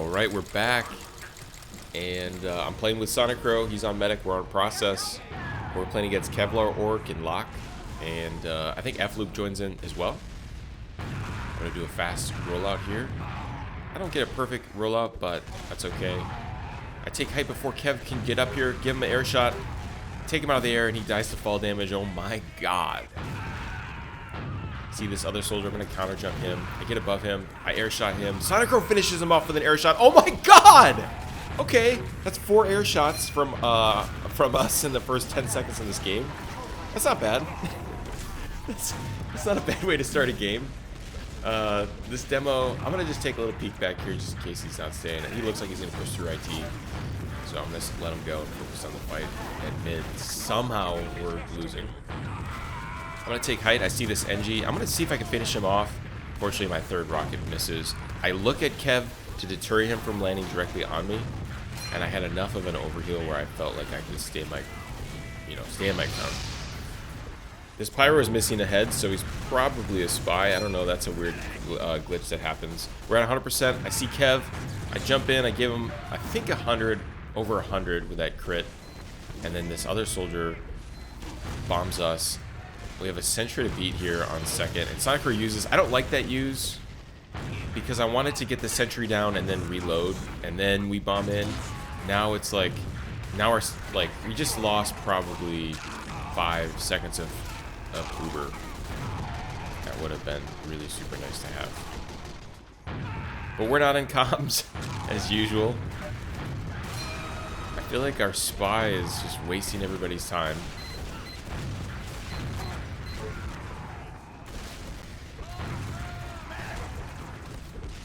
Alright, we're back. And I'm playing with Sonic Crow. He's on Medic. We're on Process. We're playing against Kevlar, Orc, and Locke. And I think F-Loop joins in as well. I'm going to do a fast rollout here. I don't get a perfect rollout, but that's okay. I take height before Kev can get up here. Give him an air shot. Take him out of the air, and he dies to fall damage. Oh my god. See this other soldier, I'm going to counter jump him. I get above him, I air shot him. Sonic Crow finishes him off with an air shot. Oh my god! Okay, that's 4 air shots from us in the first 10 seconds of this game. That's not bad. that's not a bad way to start a game. This demo, I'm going to just take a little peek back here just in case he's not staying. He looks like he's going to push through IT. So I'm going to let him go and focus on the fight. At mid, somehow we're losing. I'm going to take height. I see this NG. I'm going to see if I can finish him off. Fortunately, my third rocket misses. I look at Kev to deter him from landing directly on me. And I had enough of an overheal where I felt like I could stay my ground. This Pyro is missing a head, so he's probably a spy. I don't know. That's a weird glitch that happens. We're at 100%. I see Kev. I jump in. I give him, I think, 100, over 100 with that crit. And then this other soldier bombs us. We have a sentry to beat here on second. And Sonic Crow uses, I don't like that use because I wanted to get the sentry down and then reload. And then we bomb in. Now it's like, we just lost probably 5 seconds of Uber. That would have been really super nice to have. But we're not in comms as usual. I feel like our spy is just wasting everybody's time.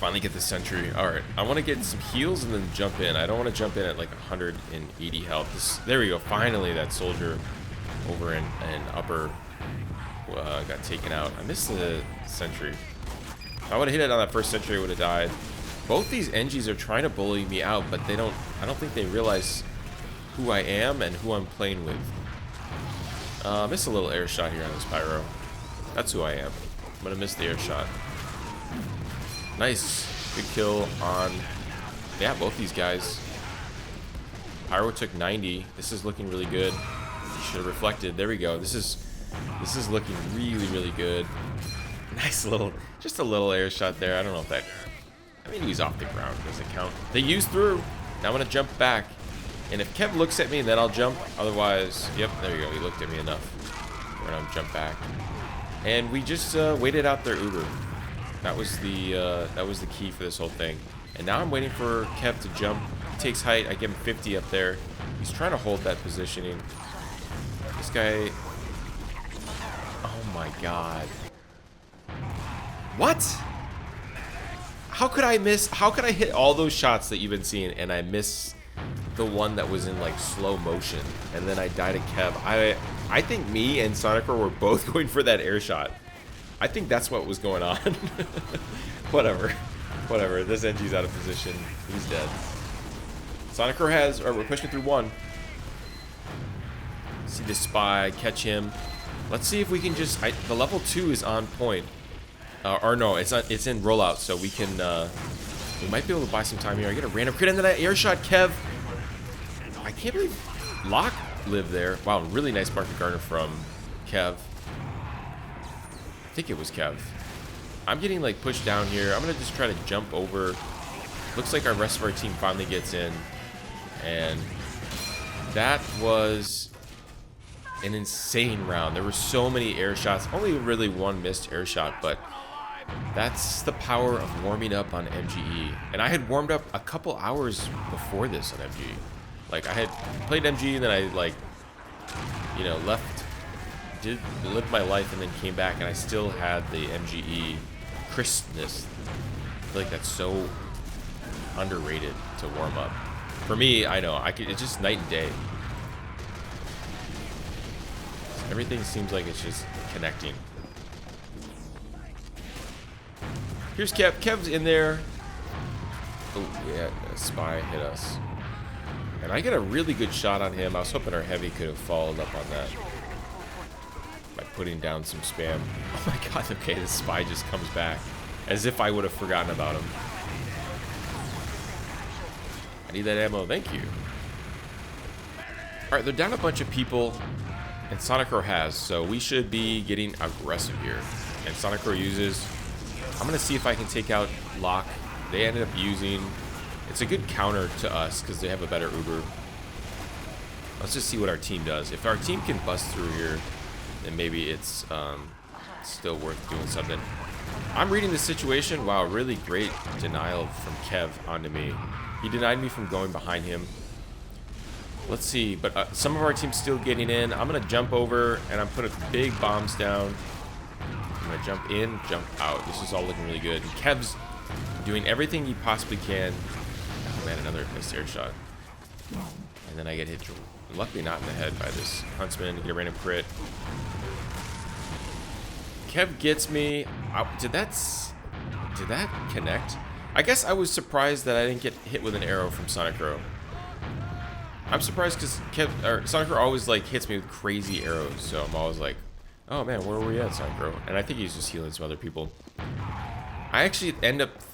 Finally get the sentry. Alright, I want to get some heals and then jump in. I don't want to jump in at like 180 health. There we go. Finally, that soldier over in upper got taken out. I missed the sentry. If I would have hit it on that first sentry, I would have died. Both these NGs are trying to bully me out, but I don't think they realize who I am and who I'm playing with. Missed a little air shot here on this Pyro. That's who I am. I'm gonna miss the air shot. Nice. Good kill on, yeah, both these guys. Pyro took 90. This is looking really good. Should have reflected. There we go. This is looking really, really good. Nice little, just a little air shot there. I don't know if that, I mean, he's off the ground. Doesn't count. They used through. Now I'm going to jump back. And if Kev looks at me, then I'll jump. Otherwise, yep, there you go. He looked at me enough. We're going to jump back. And we just waited out their Uber. That was the key for this whole thing. And now I'm waiting for Kev to jump. He takes height. I give him 50 up there. He's trying to hold that positioning. This guy... Oh my god. What? How could I miss? How could I hit all those shots that you've been seeing and I miss the one that was in like slow motion? And then I die to Kev. I think me and Sonic were both going for that air shot. I think that's what was going on. Whatever. Whatever. This NG's out of position. He's dead. Sonic Crow has... Alright, we're pushing through one. See the spy. Catch him. Let's see if we can just... the level 2 is on point. Or no, it's not, it's in rollout, so we can... we might be able to buy some time here. I get a random crit into that air shot, Kev. I can't believe Locke lived there. Wow, really nice market garner from Kev. I think it was Kev. I'm getting like pushed down here. I'm gonna just try to jump over. Looks like our rest of our team finally gets in, and that was an insane round. There were so many air shots. Only really one missed air shot, but that's the power of warming up on MGE. And I had warmed up a couple hours before this on MGE. Like I had played MGE and then I like, you know, lived my life and then came back and I still had the MGE crispness. I feel like that's so underrated to warm up. For me, I know, it's just night and day. Everything seems like it's just connecting. Here's Kev. Kev's in there. Oh, yeah, a spy hit us. And I get a really good shot on him. I was hoping our heavy could have followed up on that by putting down some spam. Oh my god, okay, the spy just comes back as if I would have forgotten about him. need that ammo. Thank you. All right, they're down a bunch of people, and Sonic Crow has, so we should be getting aggressive here. And Sonic Crow uses... I'm going to see if I can take out Locke. They ended up using... It's a good counter to us because they have a better Uber. Let's just see what our team does. If our team can bust through here, then maybe it's still worth doing something. I'm reading the situation. Wow, really great denial from Kev onto me. He denied me from going behind him. Let's see, but some of our team's still getting in. I'm going to jump over, and I'm putting big bombs down. I'm going to jump in, jump out. This is all looking really good. And Kev's doing everything he possibly can. Oh, man, another missed air shot. And then I get hit, luckily not in the head, by this Huntsman. Get a random crit. Kev gets me. Did that connect? I guess I was surprised that I didn't get hit with an arrow from Sonic Crow. I'm surprised because Sonic Crow always like hits me with crazy arrows, so I'm always like, oh man, where were we at, Sonic Crow? And I think he's just healing some other people. I actually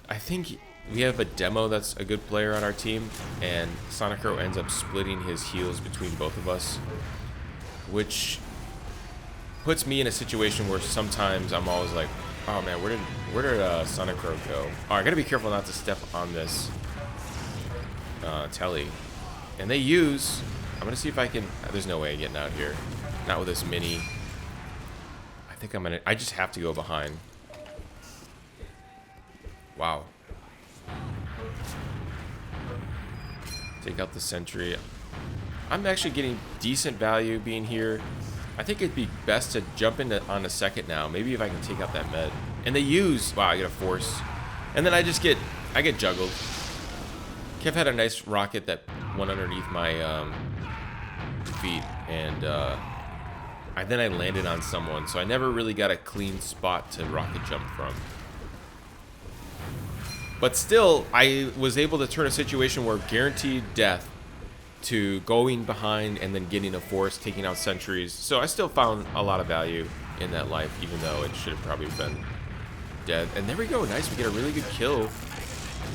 I think we have a demo that's a good player on our team, and Sonic Crow ends up splitting his heals between both of us, which puts me in a situation where sometimes I'm always like, oh man, where did Sonic Crow go? Oh, I gotta be careful not to step on this telly. And they use... I'm going to see if I can... There's no way of getting out here. Not with this mini. I think I'm going to... I just have to go behind. Wow. Take out the sentry. I'm actually getting decent value being here. I think it'd be best to jump into on a second now. Maybe if I can take out that med. And they use... Wow, I get a force. And then I get juggled. Kev had a nice rocket that went underneath my feet, and then I landed on someone, so I never really got a clean spot to rocket jump from. But still, I was able to turn a situation where guaranteed death to going behind and then getting a force, taking out sentries. So I still found a lot of value in that life, even though it should have probably been dead. And there we go, nice, we get a really good kill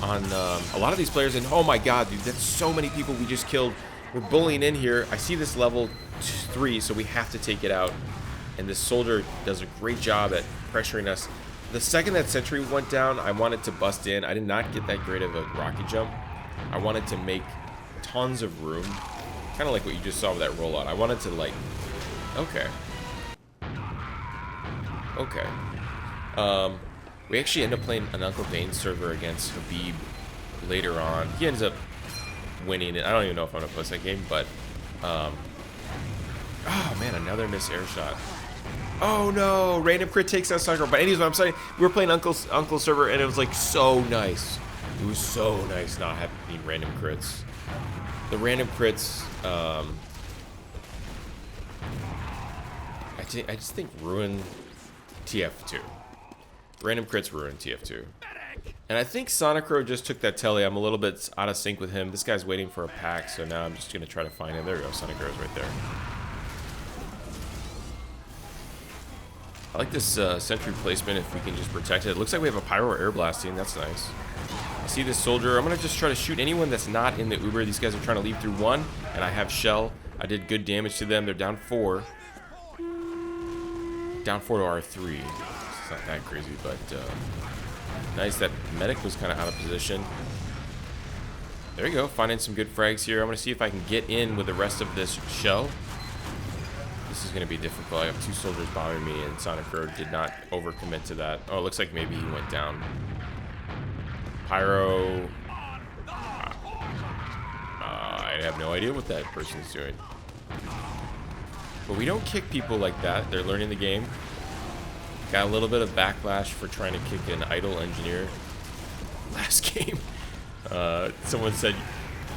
on a lot of these players, and oh my god, dude, that's so many people we just killed. We're bullying in here. I see this level 3, so we have to take it out, and this soldier does a great job at pressuring us. The second that sentry went down, I wanted to bust in. I did not get that great of a rocket jump. I wanted to make tons of room, kind of like what you just saw with that rollout. I wanted to like, okay, we actually end up playing an Uncle Vane server against Habib later on. He ends up winning it. I don't even know if I'm going to post that game, but... oh, man, another missed air shot. Oh, no! Random crit takes out Sonic Crow. But anyways, what I'm saying, we were playing Uncle server, and it was, like, so nice. It was so nice not having random crits. The random crits, I just think ruin TF2. Random crits ruin TF2. And I think Sonic Crow just took that telly. I'm a little bit out of sync with him. This guy's waiting for a pack, so now I'm just going to try to find him. There we go. Sonic Crow's right there. I like this sentry placement if we can just protect it. It looks like we have a pyro air blasting. That's nice. I see this soldier. I'm going to just try to shoot anyone that's not in the Uber. These guys are trying to leave through 1, and I have shell. I did good damage to them. They're down 4. Down 4 to R3. It's not that crazy, but nice. That medic was kind of out of position. There you go. Finding some good frags here. I'm going to see if I can get in with the rest of this shell. This is going to be difficult. I have 2 soldiers bombing me, and Sonic Crow did not overcommit to that. Oh, it looks like maybe he went down. Pyro. I have no idea what that person's doing. But we don't kick people like that. They're learning the game. Got a little bit of backlash for trying to kick an idle engineer last game. Someone said,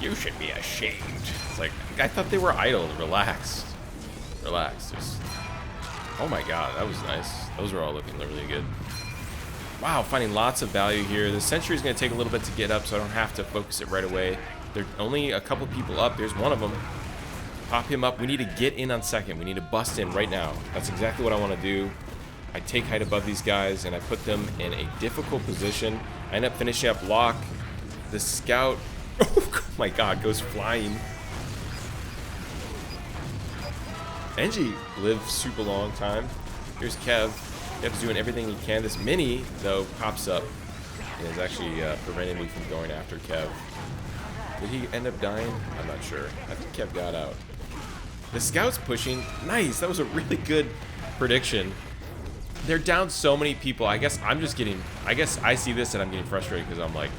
"You should be ashamed." It's like, I thought they were idle. Relax. Relax. Just... Oh my god, that was nice. Those were all looking really good. Wow, finding lots of value here. The sentry is going to take a little bit to get up, so I don't have to focus it right away. There's only a couple people up. There's one of them. Pop him up. We need to get in on second. We need to bust in right now. That's exactly what I want to do. I take height above these guys, and I put them in a difficult position. I end up finishing up Locke. The scout Oh my god, goes flying. Engie lives super long time. Here's Kev. Kev's doing everything he can. This mini, though, pops up and is actually preventing me from going after Kev. Did he end up dying? I'm not sure. I think Kev got out. The scout's pushing. Nice. That was a really good prediction. They're down so many people. I guess I'm just getting... I guess I see this and I'm getting frustrated because I'm like,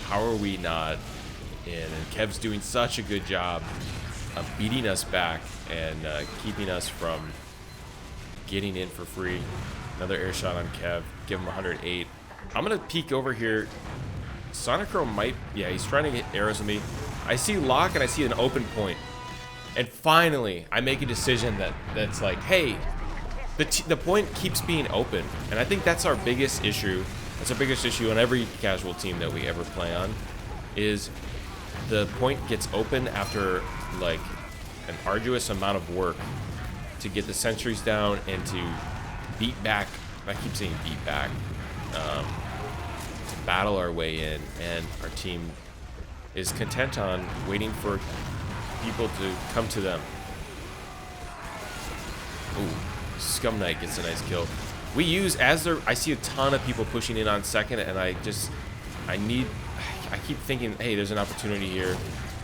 how are we not in? And Kev's doing such a good job of beating us back and keeping us from getting in for free. Another air shot on Kev. Give him 108. I'm going to peek over here. Sonicro might... Yeah, he's trying to get arrows at me. I see lock and I see an open point. And finally, I make a decision that's like, hey, the point keeps being open. And I think that's our biggest issue. That's our biggest issue on every casual team that we ever play on, is the point gets open after, like, an arduous amount of work to get the sentries down and to beat back. I keep saying beat back. To battle our way in, and our team is content on waiting for people to come to them. Ooh, Scum Knight gets a nice kill. We use, as there, I see a ton of people pushing in on second, and I keep thinking, hey, there's an opportunity here.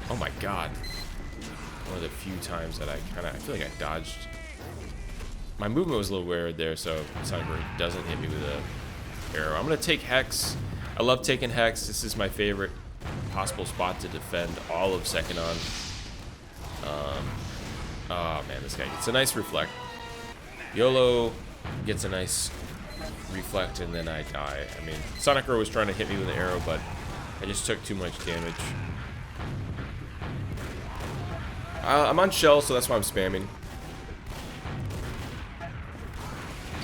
Oh my god. One of the few times that I feel like I dodged. My movement was a little weird there, so Cyber doesn't hit me with a arrow. I'm gonna take Hex. I love taking Hex. This is my favorite possible spot to defend all of second on. Oh man, this guy gets a nice reflect. YOLO gets a nice reflect, and then I die. I mean, Sonicro was trying to hit me with an arrow, but I just took too much damage. I'm on shell, so that's why I'm spamming.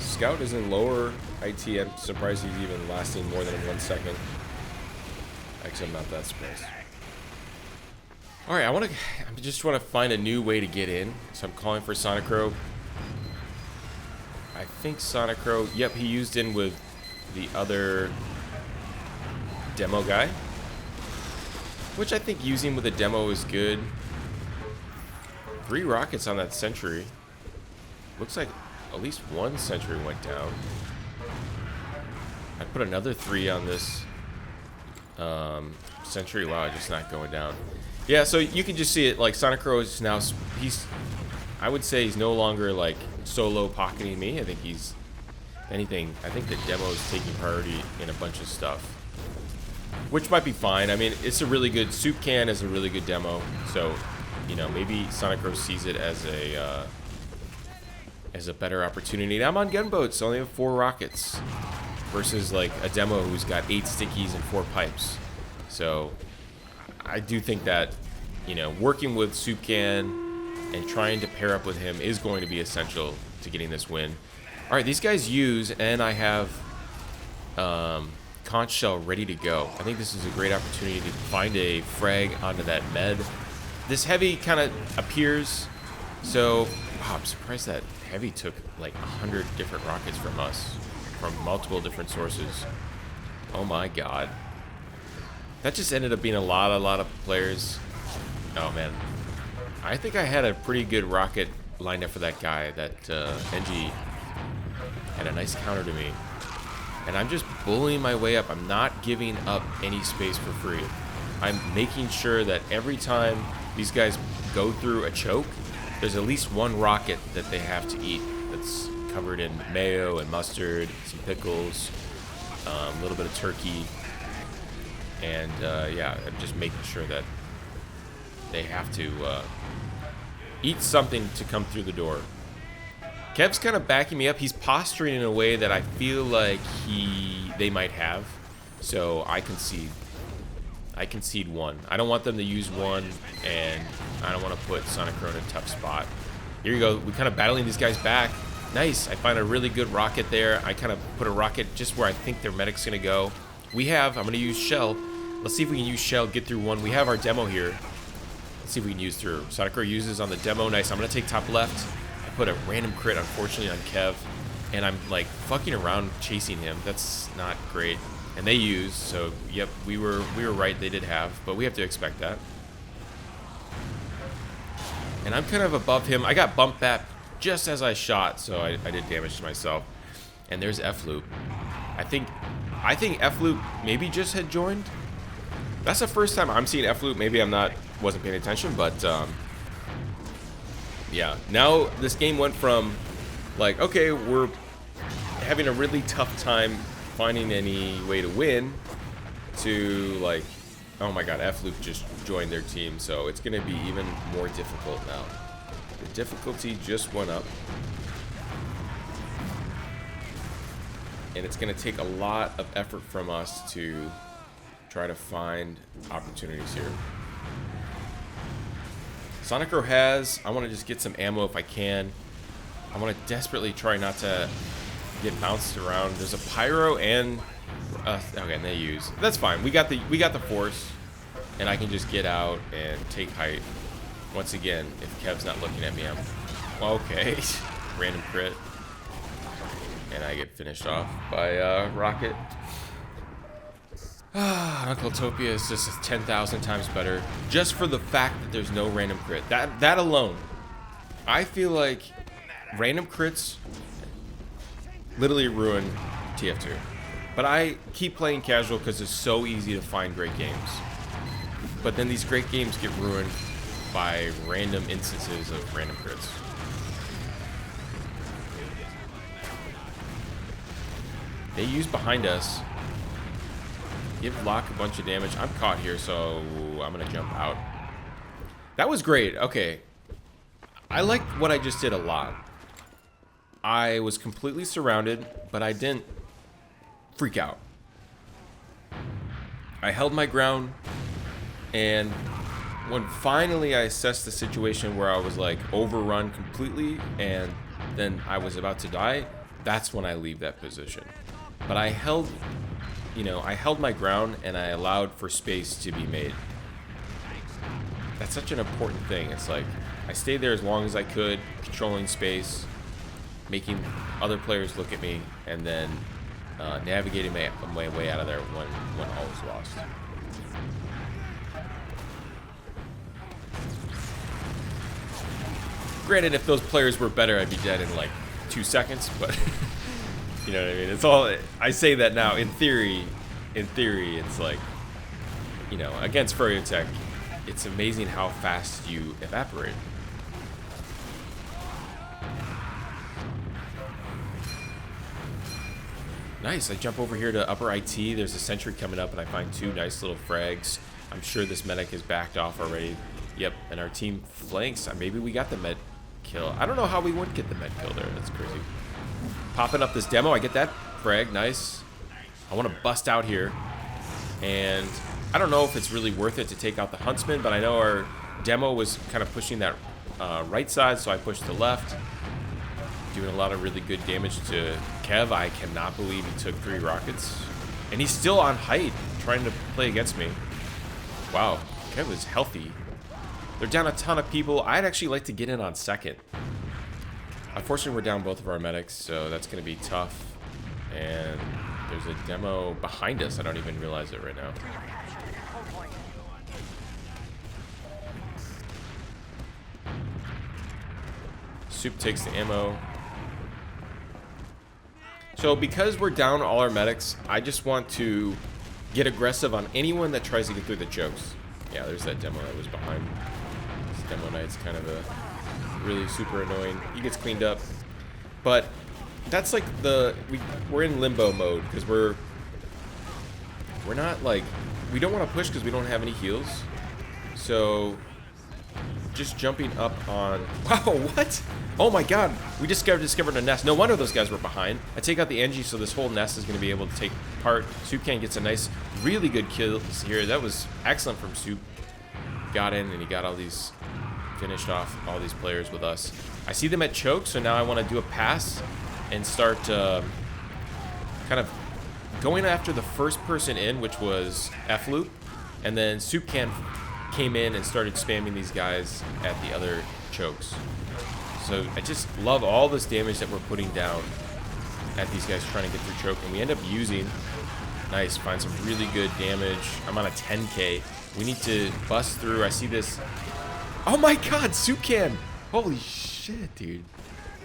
Scout is in lower IT. I'm surprised he's even lasting more than 1 second. Actually, I'm not that surprised. All right, I just want to find a new way to get in. So I'm calling for Sonicro. I think Sonicro, yep, he used in with the other demo guy, which I think using with a demo is good. 3 rockets on that sentry. Looks like at least 1 sentry went down. I put another 3 on this sentry. Wow, just not going down. Yeah, so you can just see it, like, Sonicro is now, I would say he's no longer, like, solo pocketing me. I think he's, if anything, I think the demo is taking priority in a bunch of stuff, which might be fine. I mean, it's a really good, Soup Can is a really good demo, so, you know, maybe Sonicro sees it as a better opportunity. Now I'm on gunboats, so I only have 4 rockets versus, like, a demo who's got 8 stickies and 4 pipes. So I do think that, you know, working with Soup Can and trying to pair up with him is going to be essential to getting this win. All right, these guys use, and I have Conch Shell ready to go. I think this is a great opportunity to find a frag onto that med. This heavy kind of appears, so wow, I'm surprised that heavy took like 100 different rockets from us, from multiple different sources. Oh my god. That just ended up being a lot of players. Oh man. I think I had a pretty good rocket lined up for that guy. That NG had a nice counter to me. And I'm just bullying my way up. I'm not giving up any space for free. I'm making sure that every time these guys go through a choke, there's at least 1 rocket that they have to eat that's covered in mayo and mustard, some pickles, a little bit of turkey. And yeah, I'm just making sure that they have to eat something to come through the door. Kev's kind of backing me up. He's posturing in a way that I feel like they might have. So I concede. I concede 1. I don't want them to use 1, and I don't want to put Sonicro in a tough spot. Here you go. We're kind of battling these guys back. Nice. I find a really good rocket there. I kind of put a rocket just where I think their medic's going to go. I'm going to use Shell. Let's see if we can use Shell, get through 1. We have our demo here. Let's see if we can use through. Sonicro uses on the demo. Nice. I'm going to take top left. I put a random crit, unfortunately, on Kev. And I'm, like, fucking around chasing him. That's not great. And they used, so yep, we were right, they did have, but we have to expect that. And I'm kind of above him. I got bumped back just as I shot, so I did damage to myself. And there's F-Loop. I think F-Loop maybe just had joined. That's the first time I'm seeing F-Loop. Maybe wasn't paying attention, but yeah. Now this game went from like, okay, we're having a really tough time finding any way to win, to like, oh my god, F-Loop just joined their team, so it's gonna be even more difficult now. The difficulty just went up. And it's gonna take a lot of effort from us to try to find opportunities here. Sonicro has, I wanna just get some ammo if I can. I wanna desperately try not to get bounced around. There's a pyro and okay, and they use. That's fine. We got the force, and I can just get out and take height. Once again, if Kev's not looking at me, I'm okay. Random crit, and I get finished off by Rocket. Uncletopia is just 10,000 times better, just for the fact that there's no random crit. That alone, I feel like random crits literally ruin TF2. But I keep playing casual because it's so easy to find great games. But then these great games get ruined by random instances of random crits. They use behind us. Give Locke a bunch of damage. I'm caught here, so I'm gonna jump out. That was great. Okay. I liked what I just did a lot. I was completely surrounded, but I didn't freak out. I held my ground, and when finally I assessed the situation where I was like overrun completely and then I was about to die, that's when I leave that position. But I held my ground, and I allowed for space to be made. That's such an important thing. It's like I stayed there as long as I could, controlling space, making other players look at me, and then navigating my way out of there when all was lost. Granted, if those players were better, I'd be dead in like 2 seconds, but you know what I mean? It's all, I say that now. In theory, it's like, you know, against Furiotech, it's amazing how fast you evaporate. Nice, I jump over here to upper IT. There's a sentry coming up, and I find 2 nice little frags. I'm sure this medic is backed off already. Yep, and our team flanks. Maybe we got the med kill. I don't know how we wouldn't get the med kill there. That's crazy. Popping up this demo, I get that frag. Nice. I want to bust out here. And I don't know if it's really worth it to take out the Huntsman, but I know our demo was kind of pushing that right side, so I pushed the left. Doing a lot of really good damage to Kev. I cannot believe he took 3 rockets. And he's still on height, trying to play against me. Wow, Kev is healthy. They're down a ton of people. I'd actually like to get in on second. Unfortunately, we're down both of our medics, so that's going to be tough. And there's a demo behind us. I don't even realize it right now. Soup takes the ammo. So because we're down all our medics, I just want to get aggressive on anyone that tries to get through the chokes. Yeah, there's that demo that was behind. This demo knight's kind of a really super annoying. He gets cleaned up. But that's like we're in limbo mode because we're not like, we don't want to push because we don't have any heals. So just jumping up on, wow, what? Oh my god, we discovered a nest. No wonder those guys were behind. I take out the NG, so this whole nest is going to be able to take part. Soupcan gets a nice, really good kill here. That was excellent from Soup. Got in, and he got all these, finished off all these players with us. I see them at choke, so now I want to do a pass and start kind of going after the first person in, which was F-Loop. And then Soupcan came in and started spamming these guys at the other chokes. So I just love all this damage that we're putting down at these guys trying to get through choke. And we end up using Nice, find some really good damage. I'm on a 10k. We need to bust through. I see this. Oh my god, soup can! Holy shit, dude.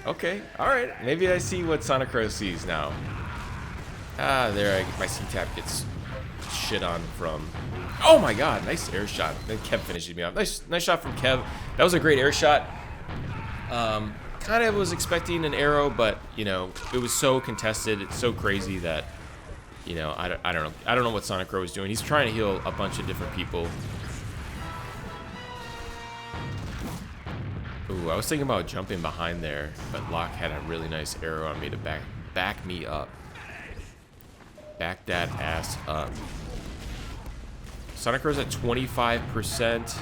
Okay, alright. Maybe I see what Sonic Crow sees now. Ah, there, my C-tap gets shit on from. Oh my god, nice air shot. Then Kev finishes me off. Nice shot from Kev. That was a great air shot. Kind of was expecting an arrow, but, you know, it was so contested. It's so crazy that, you know, I don't know. I don't know what Sonic Crow is doing. He's trying to heal a bunch of different people. Ooh, I was thinking about jumping behind there, but Locke had a really nice arrow on me to back me up. Back that ass up. Sonic Crow's at 25%.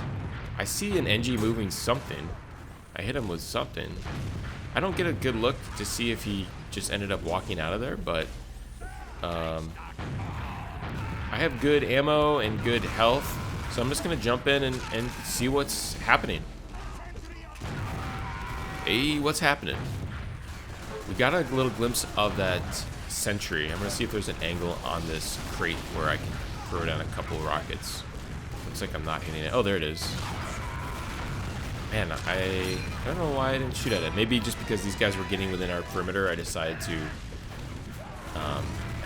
I see an NG moving something. I hit him with something. I don't get a good look to see if he just ended up walking out of there, but I have good ammo and good health, so I'm just gonna jump in and see what's happening. Hey, what's happening? We got a little glimpse of that sentry. I'm gonna see if there's an angle on this crate where I can throw down a couple rockets. Looks like I'm not hitting it. Oh, there it is. Man, I don't know why I didn't shoot at it. Maybe just because these guys were getting within our perimeter, I decided to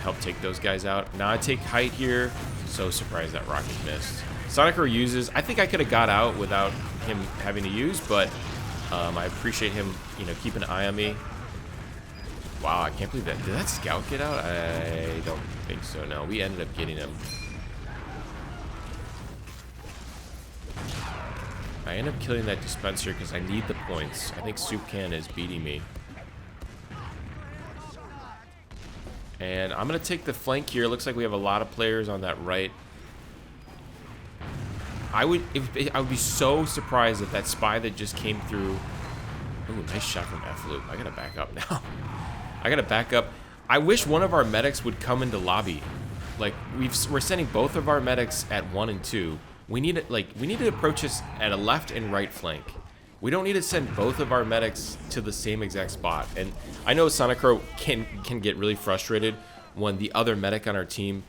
help take those guys out. Now I take height here. So surprised that rocket missed. Sonic Crow uses. I think I could have got out without him having to use, but I appreciate him, you know, keeping an eye on me. Wow, I can't believe that. Did that scout get out? I don't think so. No, we ended up getting him. I end up killing that dispenser because I need the points. I think Soup Can is beating me. And I'm going to take the flank here. Looks like we have a lot of players on that right. I would be so surprised if that spy that just came through. Ooh, nice shot from F-Loop. I got to back up now. I got to back up. I wish one of our medics would come into lobby. Like, we're sending both of our medics at 1 and 2. We need to approach this at a left and right flank. We don't need to send both of our medics to the same exact spot. And I know Sonic Crow can get really frustrated when the other medic on our team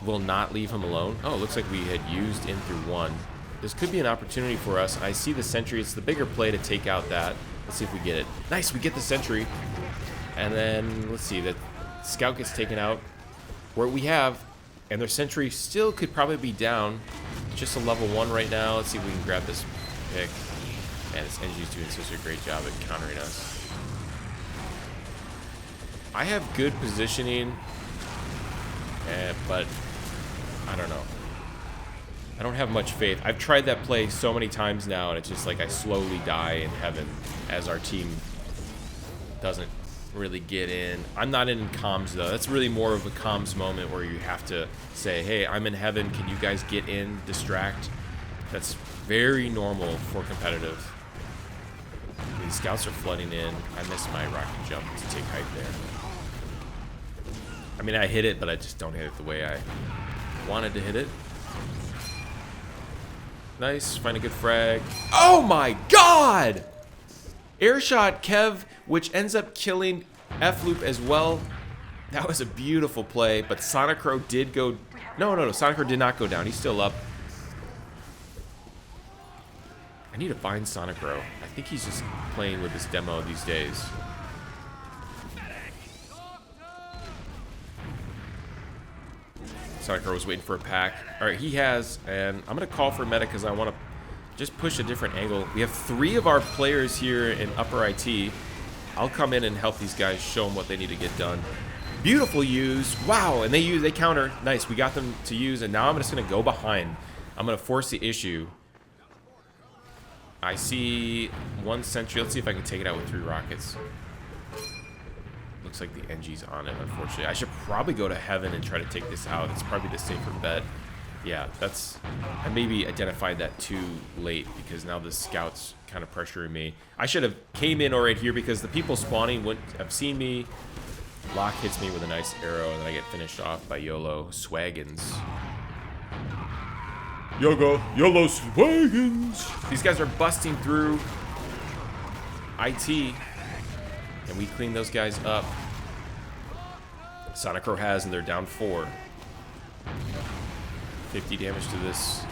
will not leave him alone. Oh, it looks like we had used in through 1. This could be an opportunity for us. I see the sentry. It's the bigger play to take out that. Let's see if we get it. Nice, we get the sentry. And then, let's see, the scout gets taken out. Where we have, and their sentry still could probably be down. Just a level 1 right now. Let's see if we can grab this pick. Man, this NG's doing such a great job at countering us. I have good positioning, but I don't know. I don't have much faith. I've tried that play so many times now, and it's just like I slowly die in heaven as our team doesn't really get in. I'm not in comms, though. That's really more of a comms moment where you have to say, hey, I'm in heaven. Can you guys get in, distract? That's very normal for competitive. These scouts are flooding in. I missed my rocket jump to take height there. I mean, I hit it, but I just don't hit it the way I wanted to hit it. Nice. Find a good frag. Oh my god! Airshot Kev, which ends up killing F-Loop as well. That was a beautiful play, but Sonic Crow did go... No. Sonic Crow did not go down. He's still up. I need to find Sonic Crow. I think he's just playing with this demo these days. Sonic Crow was waiting for a pack. Alright, he has, and I'm going to call for medic because I want to just push a different angle. We have 3 of our players here in upper IT. I'll come in and help these guys, show them what they need to get done. Beautiful use. Wow, and they counter. Nice, we got them to use, and now I'm just going to go behind. I'm going to force the issue. I see 1 sentry. Let's see if I can take it out with 3 rockets. Looks like the NG's on it, unfortunately. I should probably go to heaven and try to take this out. It's probably the safer bet. Yeah, I maybe identified that too late because now the scout's kind of pressuring me. I should have came in right here because the people spawning wouldn't have seen me. Locke hits me with a nice arrow and then I get finished off by YOLO Swaggins. YOLO Swaggins! These guys are busting through IT and we clean those guys up. Sonic Crow has and they're down 4. 50 damage to this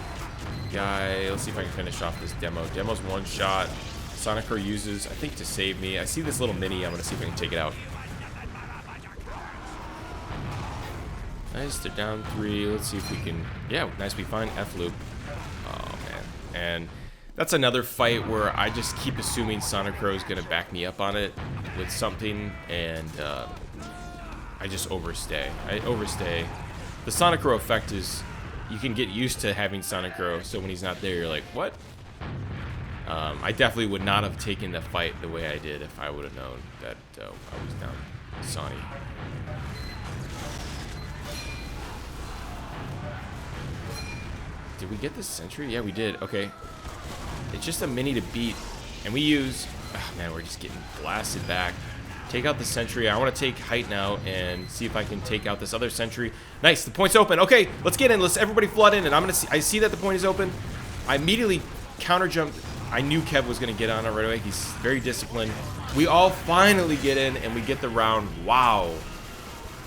guy. Let's see if I can finish off this demo. Demo's one shot. Sonic Crow uses, I think, to save me. I see this little mini. I'm going to see if I can take it out. Nice, they're down 3. Let's see if we can... Yeah, nice, we find F-loop. Oh, man. And that's another fight where I just keep assuming Sonic Crow is going to back me up on it with something, and I just overstay. I overstay. The Sonic Crow effect is... You can get used to having Sonic Crow, so when he's not there, you're like, what? I definitely would not have taken the fight the way I did if I would have known that I was down Sonny. Did we get this sentry? Yeah, we did. Okay. It's just a mini to beat. And we use... Oh, man, we're just getting blasted back. Take out the sentry. I want to take height now and see if I can take out this other sentry. Nice. The point's open. Okay, let's get in. Let's everybody flood in. And I'm going to see... I see that the point is open. I immediately counter jumped. I knew Kev was going to get on it right away. He's very disciplined. We all finally get in and we get the round. Wow.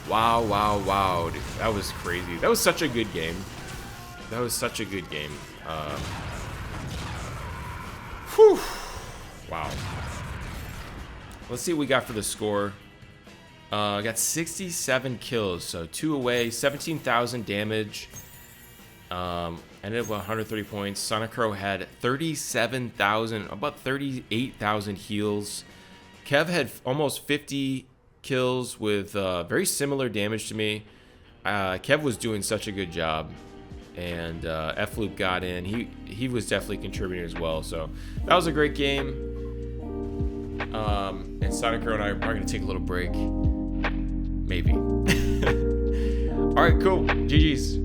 Wow, wow, wow. Dude, that was crazy. That was such a good game. That was such a good game. Whew. Wow. Let's see what we got for the score. I got 67 kills, so 2 away, 17,000 damage. Ended up with 130 points. Sonic Crow had 37,000, about 38,000 heals. Kev had almost 50 kills with very similar damage to me. Kev was doing such a good job. And F-Loop got in. He was definitely contributing as well. So that was a great game. And Sonic Crow and I are going to take a little break. Maybe. All right, cool. GG's.